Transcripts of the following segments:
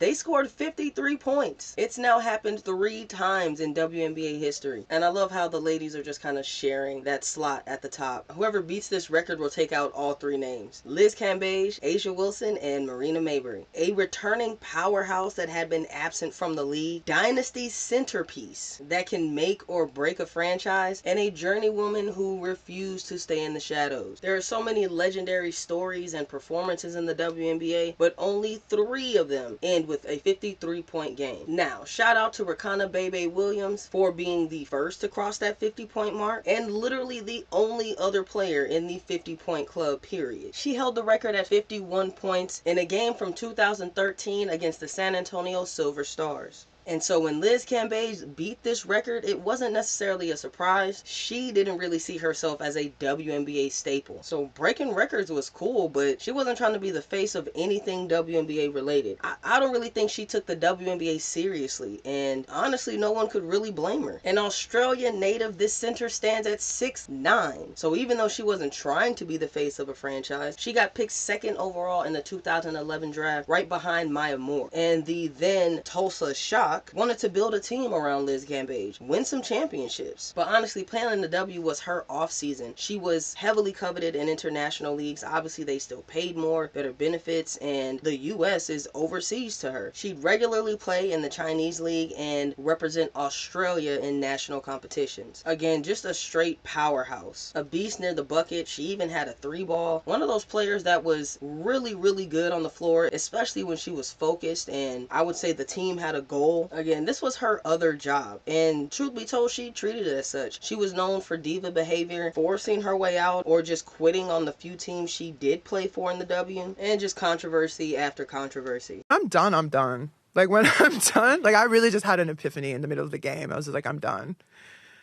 They scored 53 points. It's now happened 3 times in WNBA history. And I love how the ladies are just kind of sharing that slot at the top. Whoever beats this record will take out all 3 names. Liz Cambage, Asia Wilson, and Marina Mabrey. A returning powerhouse that had been absent from the league, dynasty centerpiece that can make or break a franchise, and a journeywoman who refused to stay in the shadows. There are so many legendary stories and performances in the WNBA, but only 3 of them end with a 53-point game. Now, shout out to Rakana Bebe Williams for being the first to cross that 50-point mark, and literally the only other player in the 50-point club, period. She held the record at 51 points in a game from 2013 against the San Antonio Silver Stars. And so when Liz Cambage beat this record, it wasn't necessarily a surprise. She didn't really see herself as a WNBA staple. So breaking records was cool, but she wasn't trying to be the face of anything WNBA related. I don't really think she took the WNBA seriously, and honestly, no one could really blame her. An Australia native, this center stands at 6'9". So even though she wasn't trying to be the face of a franchise, she got picked 2nd overall in the 2011 draft, right behind Maya Moore. And the then Tulsa Shock wanted to build a team around Liz Cambage, win some championships. But honestly, playing in the W was her off season. She was heavily coveted in international leagues. Obviously, they still paid more, better benefits, and the U.S. is overseas to her. She'd regularly play in the Chinese league and represent Australia in national competitions. Again, just a straight powerhouse. A beast near the bucket. She even had a 3-ball. One of those players that was really, really good on the floor, especially when she was focused, and I would say the team had a goal. Again, this was her other job, and truth be told, she treated it as such. She was known for diva behavior, forcing her way out, or just quitting on the few teams she did play for in the W, and just controversy after controversy. I'm done. Like, when I'm done, like, I really just had an epiphany in the middle of the game. I was just like, I'm done.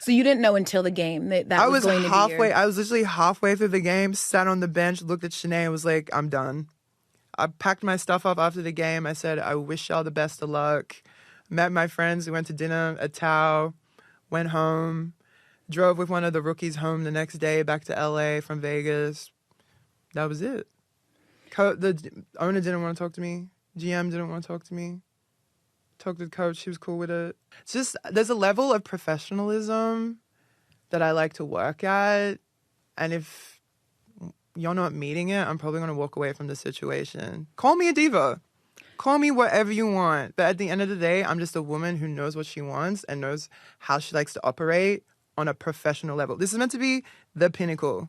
So you didn't know until the game that was going to be your... I was literally halfway through the game, sat on the bench, looked at Shanae, and was like, I'm done. I packed my stuff up after the game. I said, I wish y'all the best of luck. Met my friends. We went to dinner at Tao, went home, drove with one of the rookies home the next day back to LA from Vegas. That was it. The owner didn't want to talk to me. GM didn't want to talk to me. Talked to the coach. She was cool with it. It's just, there's a level of professionalism that I like to work at. And if you're not meeting it, I'm probably going to walk away from the situation. Call me a diva. Call me whatever you want. But at the end of the day, I'm just a woman who knows what she wants and knows how she likes to operate on a professional level. This is meant to be the pinnacle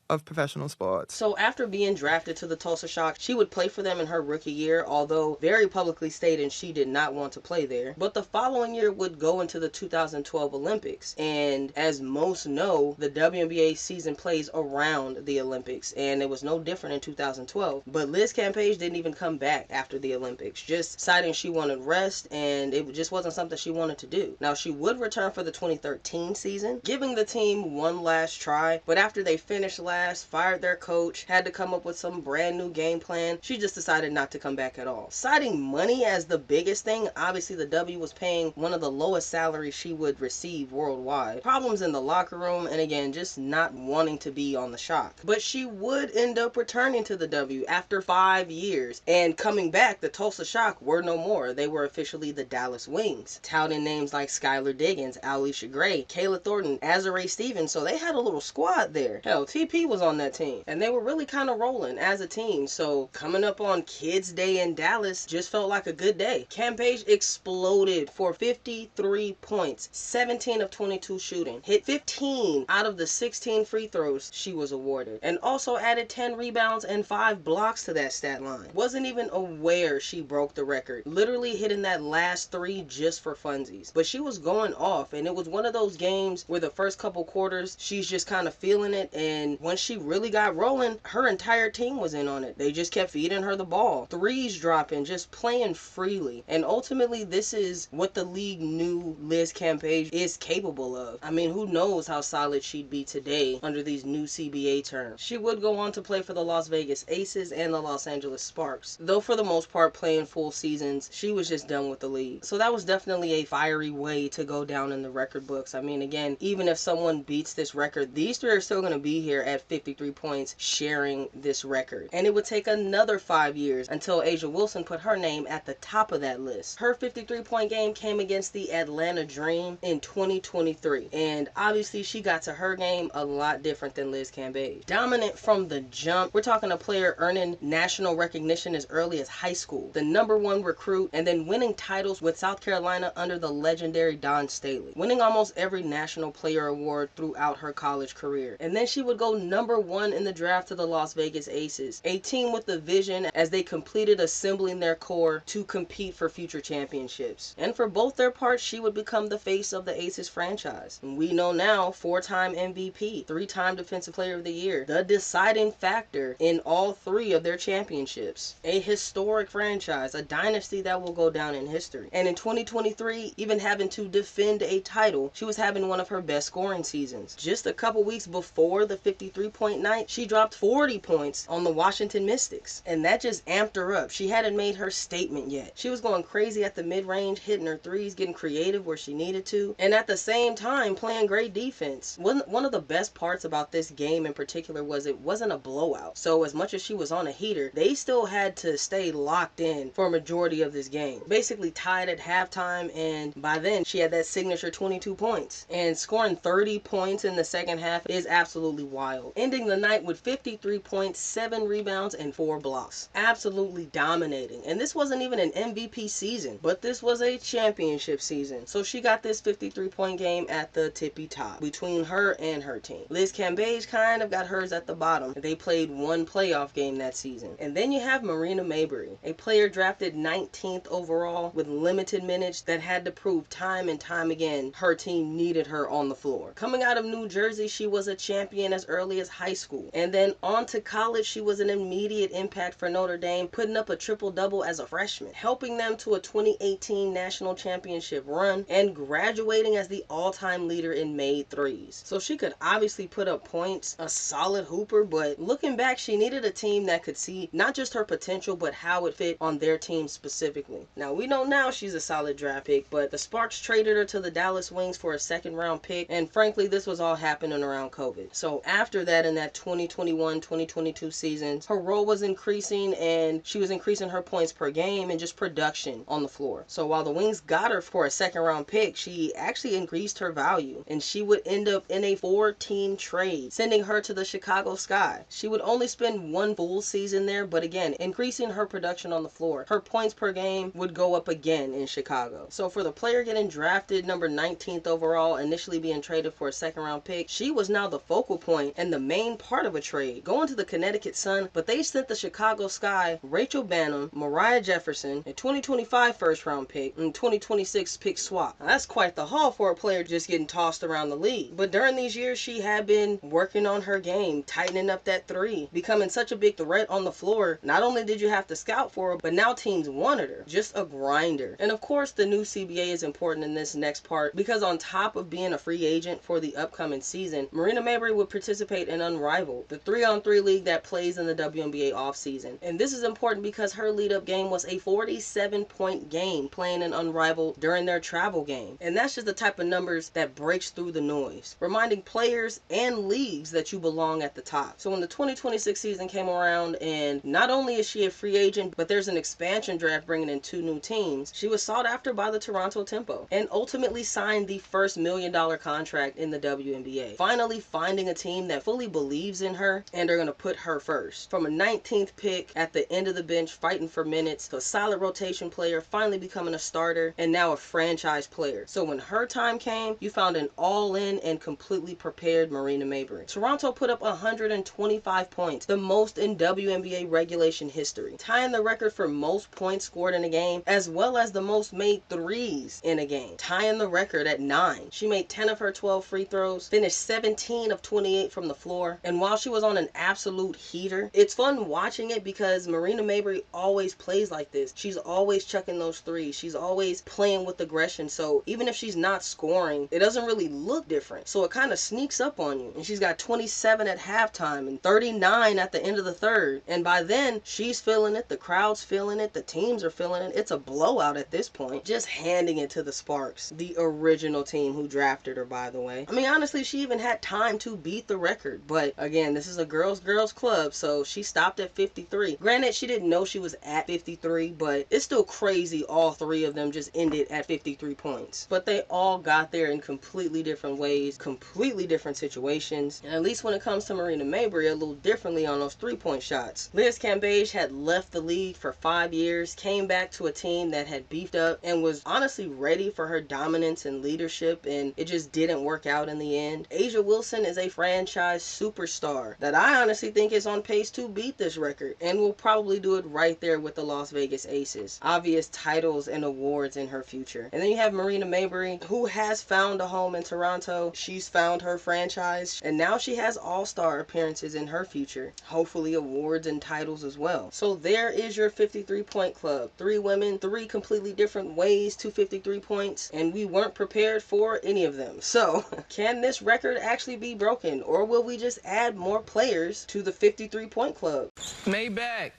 of professional sports. So after being drafted to the Tulsa Shock, she would play for them in her rookie year, although very publicly stating she did not want to play there. But the following year would go into the 2012 Olympics. And as most know, the WNBA season plays around the Olympics, and it was no different in 2012. But Liz Cambage didn't even come back after the Olympics, just citing she wanted rest, and it just wasn't something she wanted to do. Now, she would return for the 2013 season, giving the team one last try, but after they finished last, fired their coach, had to come up with some brand new game plan, she just decided not to come back at all. Citing money as the biggest thing, obviously the W was paying one of the lowest salaries she would receive worldwide. Problems in the locker room, and again, just not wanting to be on the Shock. But she would end up returning to the W after 5 years, and coming back, the Tulsa Shock were no more. They were officially the Dallas Wings, touting names like Skylar Diggins, Alicia Gray, Kayla Thornton, Azurá Stevens, so they had a little squad there. Hell, TP was on that team, and they were really kind of rolling as a team. So coming up on Kids Day in Dallas just felt like a good day. Cambage exploded for 53 points, 17 of 22 shooting, hit 15 out of the 16 free throws she was awarded, and also added 10 rebounds and 5 blocks to that stat line. Wasn't even aware she broke the record, literally hitting that last 3 just for funsies. But she was going off, and it was one of those games where the first couple quarters she's just kind of feeling it, and once she really got rolling, her entire team was in on it. They just kept feeding her the ball, threes dropping, just playing freely. And ultimately, this is what the league knew Liz Cambage is capable of. I mean, who knows how solid she'd be today under these new CBA terms. She would go on to play for the Las Vegas Aces and the Los Angeles Sparks, though for the most part playing full seasons. She was just done with the league. So that was definitely a fiery way to go down in the record books. I mean, again, even if someone beats this record, these three are still going to be here at at 53 points, sharing this record. And it would take another 5 years until Asia Wilson put her name at the top of that list. Her 53-point game came against the Atlanta Dream in 2023. And obviously she got to her game a lot different than Liz Cambage. Dominant from the jump. We're talking a player earning national recognition as early as high school, the #1 recruit, and then winning titles with South Carolina under the legendary Don Staley, winning almost every national player award throughout her college career. And then she would go #1 in the draft to the Las Vegas Aces, a team with a vision as they completed assembling their core to compete for future championships. And for both their parts, she would become the face of the Aces franchise. And we know now, 4-time MVP, 3-time Defensive Player of the Year, the deciding factor in all 3 of their championships. A historic franchise, a dynasty that will go down in history. And in 2023, even having to defend a title, she was having one of her best scoring seasons. Just a couple weeks before the 53-point night, she dropped 40 points on the Washington Mystics. And that just amped her up. She hadn't made her statement yet. She was going crazy at the mid-range, hitting her threes, getting creative where she needed to, and at the same time playing great defense. One of the best parts about this game in particular was it wasn't a blowout. So as much as she was on a heater, they still had to stay locked in for a majority of this game. Basically tied at halftime, and by then she had that signature 22 points. And scoring 30 points in the second half is absolutely wild. Ending the night with 53 points, 7 rebounds, and 4 blocks. Absolutely dominating. And this wasn't even an MVP season, but this was a championship season. So she got this 53-point game at the tippy top between her and her team. Liz Cambage kind of got hers at the bottom. They played 1 playoff game that season. And then you have Marina Mabrey, a player drafted 19th overall with limited minutes that had to prove time and time again her team needed her on the floor. Coming out of New Jersey, she was a champion as early as high school. And then on to college, she was an immediate impact for Notre Dame, putting up a triple-double as a freshman, helping them to a 2018 national championship run, and graduating as the all-time leader in made threes. So she could obviously put up points, a solid hooper, but looking back, she needed a team that could see not just her potential, but how it fit on their team specifically. Now, we know now she's a solid draft pick, but the Sparks traded her to the Dallas Wings for a second-round pick, and frankly, this was all happening around COVID. So after that, in that 2021-2022 season, her role was increasing, and she was increasing her points per game and just production on the floor. So while the Wings got her for a second-round pick, she actually increased her value, and she would end up in a 4-team trade, sending her to the Chicago Sky. She would only spend 1 full season there, but again, increasing her production on the floor. Her points per game would go up again in Chicago. So for the player getting drafted number 19th overall, initially being traded for a second-round pick, she was now the focal point and the main part of a trade, going to the Connecticut Sun, but they sent the Chicago Sky Rachel Bannum, Mariah Jefferson, a 2025 first-round pick, and 2026 pick swap. Now, that's quite the haul for a player just getting tossed around the league. But during these years, she had been working on her game, tightening up that three, becoming such a big threat on the floor. Not only did you have to scout for her, but now teams wanted her. Just a grinder. And of course, the new CBA is important in this next part, because on top of being a free agent for the upcoming season, Marina Mabrey would participate in Unrivaled, the 3-on-3 league that plays in the WNBA offseason. And this is important because her lead-up game was a 47-point game playing in Unrivaled during their travel game. And that's just the type of numbers that breaks through the noise, reminding players and leagues that you belong at the top. So when the 2026 season came around, and not only is she a free agent, but there's an expansion draft bringing in 2 new teams, she was sought after by the Toronto Tempo and ultimately signed the first $1 million contract in the WNBA. Finally finding a team that fully believes in her and are going to put her first. From a 19th pick at the end of the bench fighting for minutes to a solid rotation player, finally becoming a starter, and now a franchise player. So when her time came, you found an all-in and completely prepared Marina Mabrey. Toronto put up 125 points, the most in WNBA regulation history, tying the record for most points scored in a game, as well as the most made threes in a game, tying the record at 9. She made 10 of her 12 free throws, finished 17 of 28 from the floor, and while she was on an absolute heater, it's fun watching it because Marina Mabrey always plays like this. She's always chucking those threes. She's always playing with aggression, so even if she's not scoring, it doesn't really look different. So it kind of sneaks up on you. And she's got 27 at halftime and 39 at the end of the third. And by then, she's feeling it, the crowd's feeling it, the teams are feeling it. It's a blowout at this point. Just handing it to the Sparks, the original team who drafted her, by the way. I mean, honestly, she even had time to beat the record. record. But again, this is a girls club, so she stopped at 53. Granted, she didn't know she was at 53, but it's still crazy all three of them just ended at 53 points. But they all got there in completely different ways, completely different situations, and at least when it comes to Marina Mabrey, a little differently on those three-point shots. Liz Cambage had left the league for 5 years, came back to a team that had beefed up and was honestly ready for her dominance and leadership, and it just didn't work out in the end. A'ja Wilson is a franchise superstar that I honestly think is on pace to beat this record and will probably do it right there with the Las Vegas Aces. Obvious titles and awards in her future. And then you have Marina Mabrey, who has found a home in Toronto. She's found her franchise, and now she has all-star appearances in her future. Hopefully awards and titles as well. So there is your 53-point club. 3 women, 3 completely different ways to 53 points, and we weren't prepared for any of them. So, can this record actually be broken, or will we just add more players to the 53-point club? Maybach.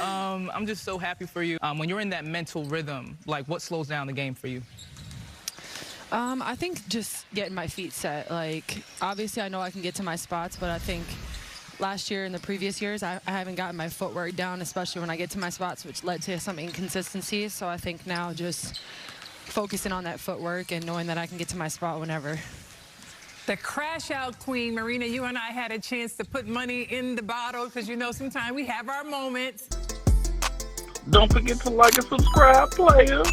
I'm just so happy for you. When you're in that mental rhythm, like, what slows down the game for you? I think just getting my feet set. Like, obviously I know I can get to my spots, but I think last year and the previous years I haven't gotten my footwork down, especially when I get to my spots, which led to some inconsistencies. So I think now just focusing on that footwork and knowing that I can get to my spot whenever. The crash out queen, Marina, you and I had a chance to put money in the bottle because, you know, sometimes we have our moments. Don't forget to like and subscribe, players.